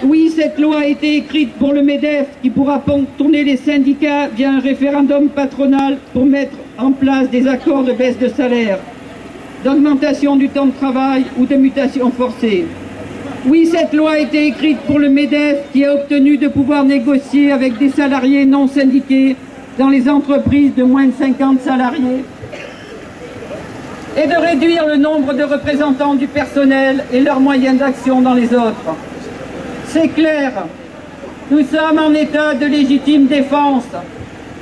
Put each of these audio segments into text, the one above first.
Oui, cette loi a été écrite pour le MEDEF qui pourra contourner les syndicats via un référendum patronal pour mettre en place des accords de baisse de salaire, d'augmentation du temps de travail ou de mutation forcée. Oui, cette loi a été écrite pour le MEDEF qui a obtenu de pouvoir négocier avec des salariés non syndiqués dans les entreprises de moins de 50 salariés et de réduire le nombre de représentants du personnel et leurs moyens d'action dans les autres. C'est clair, nous sommes en état de légitime défense.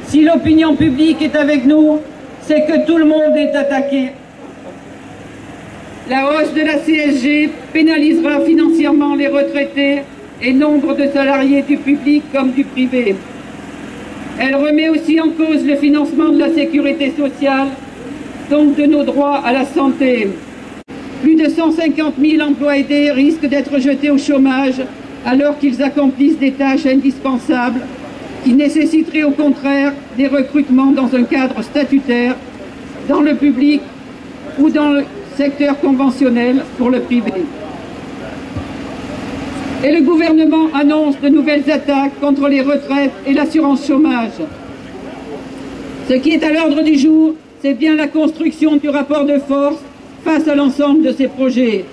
Si l'opinion publique est avec nous, c'est que tout le monde est attaqué. La hausse de la CSG pénalisera financièrement les retraités et nombre de salariés du public comme du privé. Elle remet aussi en cause le financement de la sécurité sociale, donc de nos droits à la santé. Plus de 150 000 emplois aidés risquent d'être jetés au chômage alors qu'ils accomplissent des tâches indispensables qui nécessiteraient au contraire des recrutements dans un cadre statutaire, dans le public ou dans le secteur conventionnel pour le privé. Et le gouvernement annonce de nouvelles attaques contre les retraites et l'assurance chômage. Ce qui est à l'ordre du jour, c'est bien la construction du rapport de force face à l'ensemble de ces projets.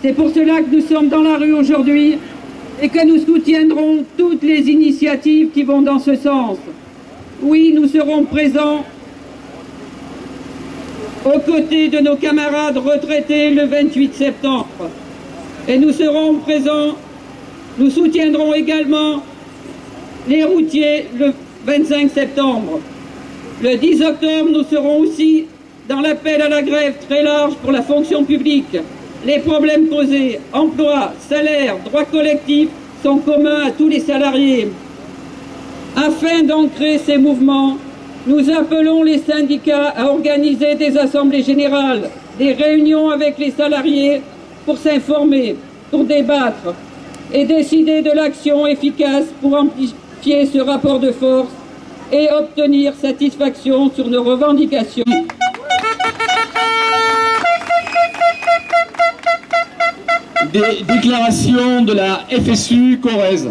C'est pour cela que nous sommes dans la rue aujourd'hui et que nous soutiendrons toutes les initiatives qui vont dans ce sens. Oui, nous serons présents aux côtés de nos camarades retraités le 28 septembre. Et nous serons présents, nous soutiendrons également les routiers le 25 septembre. Le 10 octobre, nous serons aussi dans l'appel à la grève très large pour la fonction publique. Les problèmes posés, emploi, salaire, droits collectifs sont communs à tous les salariés. Afin d'ancrer ces mouvements, nous appelons les syndicats à organiser des assemblées générales, des réunions avec les salariés pour s'informer, pour débattre et décider de l'action efficace pour amplifier ce rapport de force et obtenir satisfaction sur nos revendications. Des déclarations de la FSU Corrèze.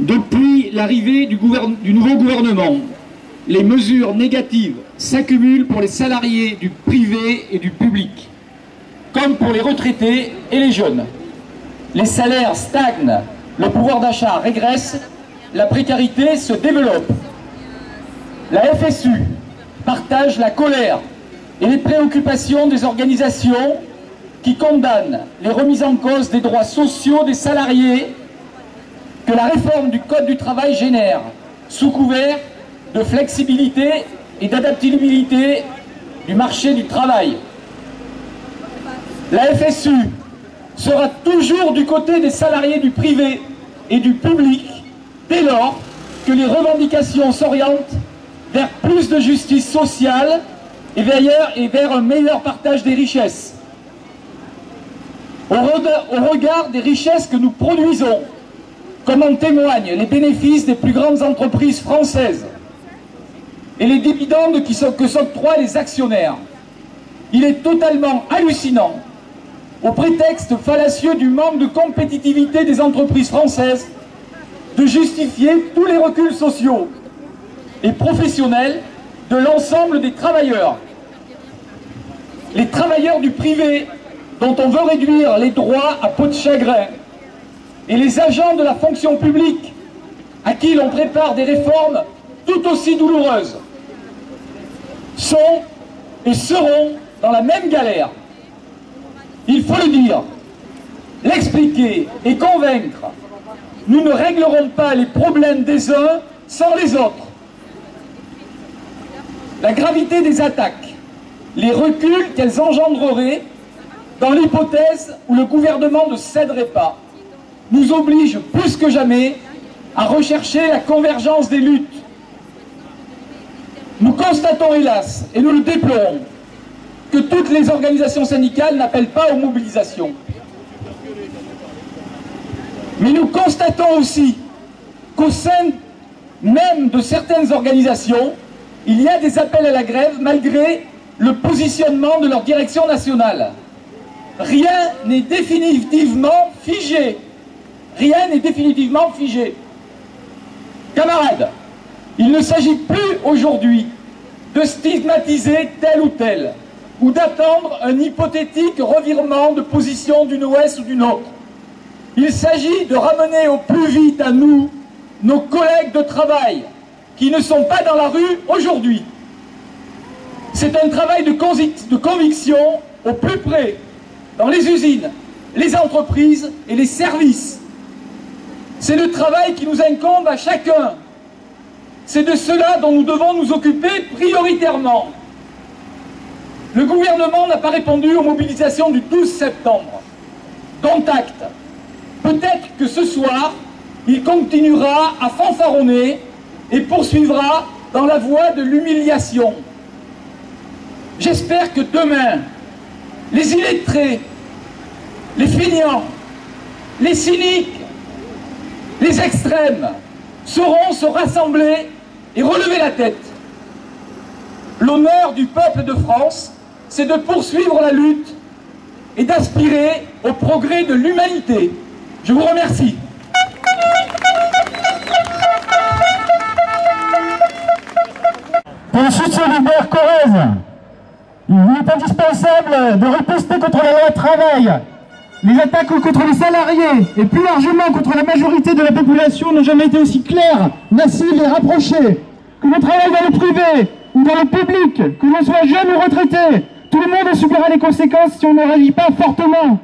Depuis l'arrivée du nouveau gouvernement, les mesures négatives s'accumulent pour les salariés du privé et du public, comme pour les retraités et les jeunes. Les salaires stagnent, le pouvoir d'achat régresse, la précarité se développe. La FSU partage la colère et les préoccupations des organisations qui condamnent les remises en cause des droits sociaux des salariés que la réforme du Code du travail génère, sous couvert de flexibilité et d'adaptabilité du marché du travail. La FSU sera toujours du côté des salariés du privé et du public dès lors que les revendications s'orientent vers plus de justice sociale et vers un meilleur partage des richesses. Au regard des richesses que nous produisons, comme en témoignent les bénéfices des plus grandes entreprises françaises et les dividendes que s'octroient les actionnaires, il est totalement hallucinant, au prétexte fallacieux du manque de compétitivité des entreprises françaises, de justifier tous les reculs sociaux et professionnels de l'ensemble des travailleurs. Les travailleurs du privé dont on veut réduire les droits à peau de chagrin, et les agents de la fonction publique à qui l'on prépare des réformes tout aussi douloureuses, sont et seront dans la même galère. Il faut le dire, l'expliquer et convaincre. Nous ne réglerons pas les problèmes des uns sans les autres. La gravité des attaques, les reculs qu'elles engendreraient, dans l'hypothèse où le gouvernement ne céderait pas, nous oblige plus que jamais à rechercher la convergence des luttes. Nous constatons hélas, et nous le déplorons, que toutes les organisations syndicales n'appellent pas aux mobilisations. Mais nous constatons aussi qu'au sein même de certaines organisations, il y a des appels à la grève malgré le positionnement de leur direction nationale. Rien n'est définitivement figé. rien n'est définitivement figé. Camarades, il ne s'agit plus aujourd'hui de stigmatiser tel ou tel, ou d'attendre un hypothétique revirement de position d'une OS ou d'une autre. Il s'agit de ramener au plus vite à nous nos collègues de travail qui ne sont pas dans la rue aujourd'hui. C'est un travail de conviction au plus près, dans les usines, les entreprises et les services. C'est le travail qui nous incombe à chacun. C'est de cela dont nous devons nous occuper prioritairement. Le gouvernement n'a pas répondu aux mobilisations du 12 septembre. Dont acte. Peut-être que ce soir, il continuera à fanfaronner et poursuivra dans la voie de l'humiliation. J'espère que demain, les illettrés, les feignants, les cyniques, les extrêmes sauront se rassembler et relever la tête. L'honneur du peuple de France, c'est de poursuivre la lutte et d'aspirer au progrès de l'humanité. Je vous remercie. Pour le soutien d'Hubert Corrèze, il est indispensable de riposter contre la loi travail. Les attaques contre les salariés et plus largement contre la majorité de la population n'ont jamais été aussi claires, massives et rapprochées. Que l'on travaille dans le privé ou dans le public, que l'on soit jeune ou retraité, tout le monde en subira les conséquences si on ne réagit pas fortement.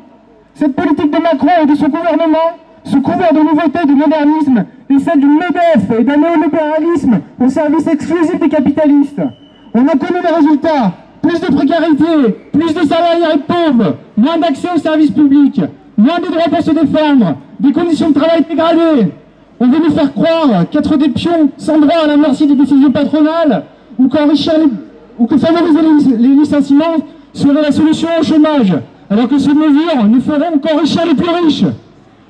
Cette politique de Macron et de son gouvernement, sous couvert de nouveautés et de modernisme, est celle du MEDEF et d'un néolibéralisme au service exclusif des capitalistes. On en connaît les résultats. Plus de précarité, plus de salariés pauvres, moins d'accès aux services publics, moins de droits pour se défendre, des conditions de travail dégradées. On veut nous faire croire qu'être des pions sans droit à la merci des décisions patronales ou que favoriser les licenciements serait la solution au chômage, alors que ces mesures ne feront qu'enrichir les plus riches.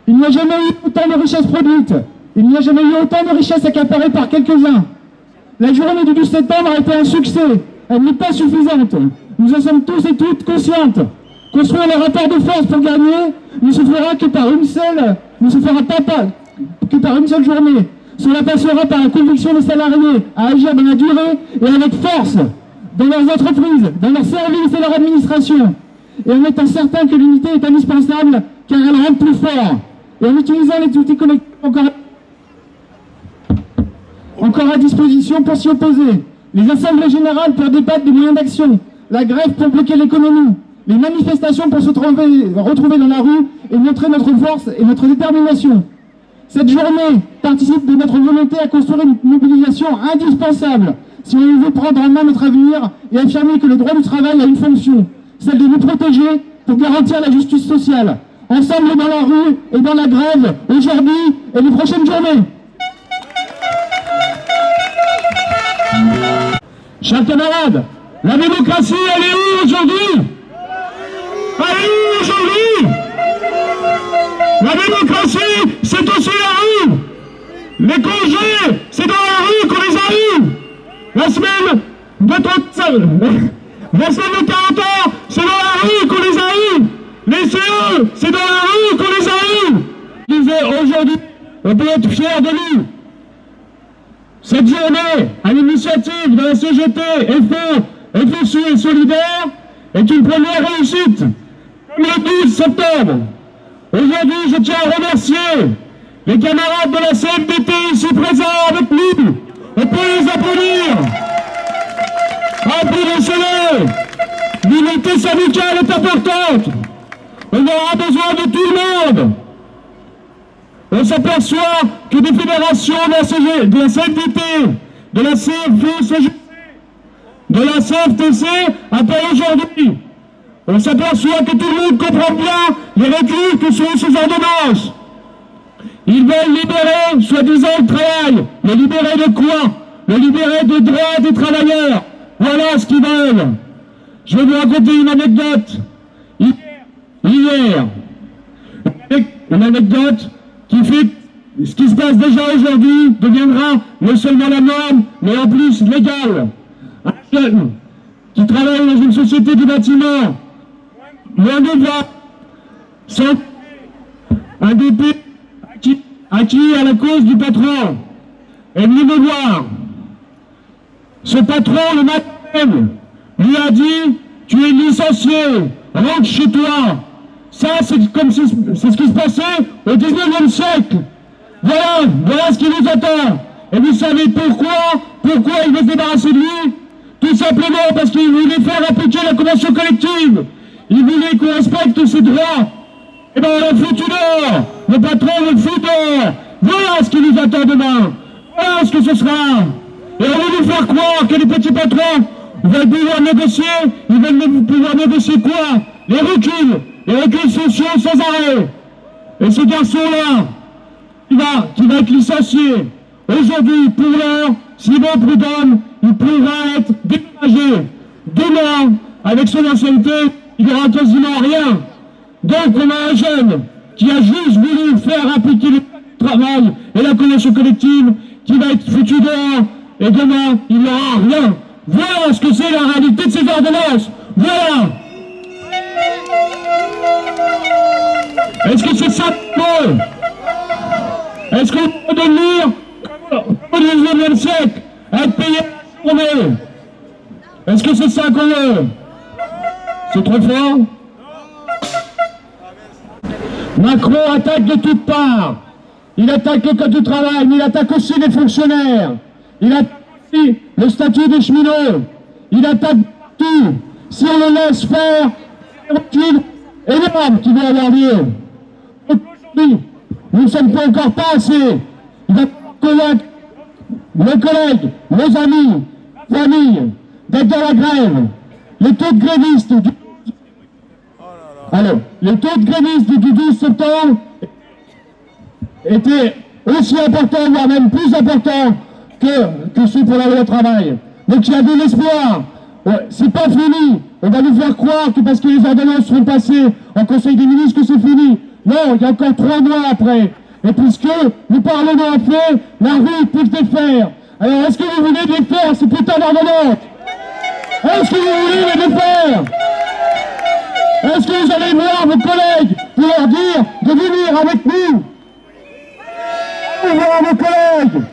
Il n'y a jamais eu autant de richesses produites, il n'y a jamais eu autant de richesses accaparées par quelques-uns. La journée du 12 septembre a été un succès. Elle n'est pas suffisante. Nous en sommes tous et toutes conscientes. Construire le rapport de force pour gagner ne se fera que par une seule, journée. Cela passera par la conviction des salariés à agir dans la durée et avec force dans leurs entreprises, dans leurs services et leur administration. Et en étant certain que l'unité est indispensable car elle rend plus fort. Et en utilisant les outils collectifs encore à disposition pour s'y opposer. Les assemblées générales pour débattre des moyens d'action, la grève pour bloquer l'économie, les manifestations pour se retrouver dans la rue et montrer notre force et notre détermination. Cette journée participe de notre volonté à construire une mobilisation indispensable si on veut prendre en main notre avenir et affirmer que le droit du travail a une fonction, celle de nous protéger pour garantir la justice sociale. Ensemble dans la rue et dans la grève, aujourd'hui et les prochaines journées. Chers camarades, la démocratie, elle est où aujourd'hui? Elle est où aujourd'hui? La démocratie, c'est aussi la rue. Les congés, c'est dans la rue qu'on les a eus. La semaine de 40 ans, c'est dans la rue qu'on les a eus. Les CE, c'est dans la rue qu'on les a eus. Aujourd'hui, on peut être fiers de nous. Cette journée, à l'initiative de la CGT, FSU et Solidaire, est une première réussite, comme le 12 septembre. Aujourd'hui, je tiens à remercier les camarades de la CFDT ici présents avec nous. On peut les applaudir. Applaudissez-les. L'unité syndicale est importante. On aura besoin de tout le monde. On s'aperçoit que des fédérations de la CFDT, de la CFE, de la CFTC appellent aujourd'hui. On s'aperçoit que tout le monde comprend bien les reculs que sont ces ordonnances. Ils veulent libérer, soi-disant, le travail. Le libérer de quoi? Le libérer des droits des travailleurs. Voilà ce qu'ils veulent. Je vais vous raconter une anecdote. Hier, une anecdote qui fait ce qui se passe déjà aujourd'hui deviendra non seulement la norme, mais en plus légal. Un jeune qui travaille dans une société du bâtiment, moins de 20, sans un DP acquis à la cause du patron est venu me voir. Ce patron, le matin même, lui a dit « Tu es licencié, rentre chez toi ». Ça, c'est ce qui se passait au 19e siècle. Voilà ce qui nous attend. Et vous savez pourquoi il veut se débarrasser de lui? Tout simplement parce qu'il voulait faire appliquer la convention collective. Il voulait qu'on respecte ses droits. Eh bien, on l'a foutu dehors. Le patron le fout dehors. Voilà ce qui nous attend demain. Voilà ce que ce sera. Et on veut nous faire croire que les petits patrons veulent pouvoir négocier. Ils veulent pouvoir négocier quoi? Les reculs sociaux sans arrêt. Et ce garçon-là, qui va être licencié, aujourd'hui, pour l'heure, Simon Prudhomme, il pourra être déménagé. Demain, avec son ancienneté, il n'y aura quasiment rien. Donc on a un jeune qui a juste voulu faire appliquer le travail et la convention collective, qui va être foutu dehors, et demain, il n'aura rien. Voilà ce que c'est la réalité de ces ordonnances. Voilà. Est-ce que c'est ça qu'on veut? Est-ce qu'on peut devenir, au 19e siècle, être payé à la journée? Est-ce que c'est ça qu'on veut? C'est trop fort? Macron attaque de toutes parts. Il attaque le code du travail, mais il attaque aussi les fonctionnaires. Il attaque aussi le statut des cheminots. Il attaque tout. Si on le laisse faire, c'est un recul énorme qui va avoir lieu. Aujourd'hui, nous ne sommes pas encore pas assez. Il va convaincre nos collègues, nos amis, familles, d'être dans la grève. Les taux de grévistes du 12 septembre étaient aussi importants, voire même plus importants que ceux pour la loi travail. Donc il y a de l'espoir. C'est pas fini. On va nous faire croire que parce que les ordonnances seront passées en Conseil des ministres que c'est fini. Non, il y a encore 3 mois après. Et puisque le Parlement a fait, la rue peut les faire. Alors est-ce que vous voulez les faire, ces putains d'ordonnances? Est-ce que vous voulez les défaire? Est-ce que vous allez voir vos collègues pour leur dire de venir avec nous? Allez voir vos collègues.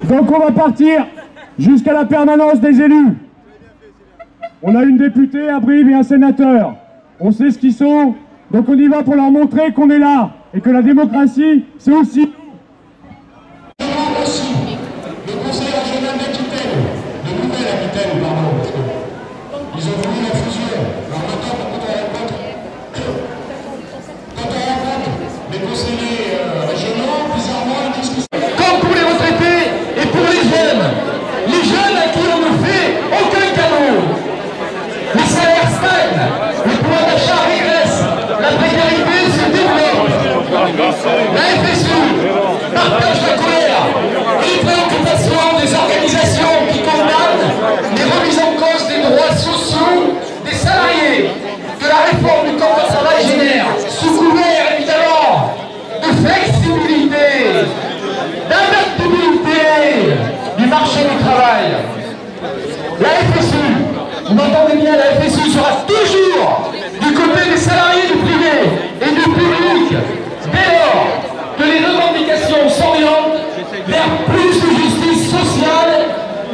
Donc on va partir jusqu'à la permanence des élus. On a une députée à Brive et un sénateur. On sait ce qu'ils sont, donc on y va pour leur montrer qu'on est là et que la démocratie, c'est aussi... Le conseil régional d'Aquitaine, de Nouvelle-Aquitaine, pardon, parce que ils ont voulu la fusion. Alors maintenant, quand on rencontre les conseillers régionaux, bizarrement, ils disent que comme pour les retraités et pour les jeunes à qui on ne fait aucun cadeau. Les salaires stagnent, le pouvoir d'achat régresse, la précarité se développe. La FSU partage la colère et les préoccupations des organisations qui condamnent les remises en cause des droits sociaux des salariés que la réforme du code de travail génère, sous couvert évidemment de flexibilité, d'adaptabilité du marché du travail. La FSU, vous m'entendez bien, la FSU sera toujours du côté des salariés du privé et du public, dès lors que les revendications s'orientent vers plus de justice sociale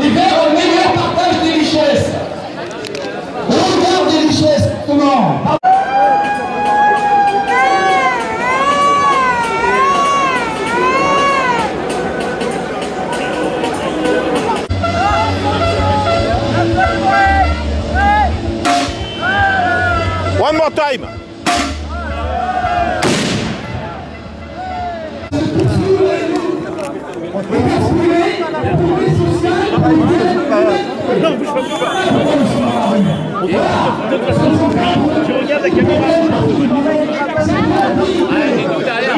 et vers un meilleur partage des richesses. Regarde des richesses, comment? One more time. Tu regardes la caméra. Allez,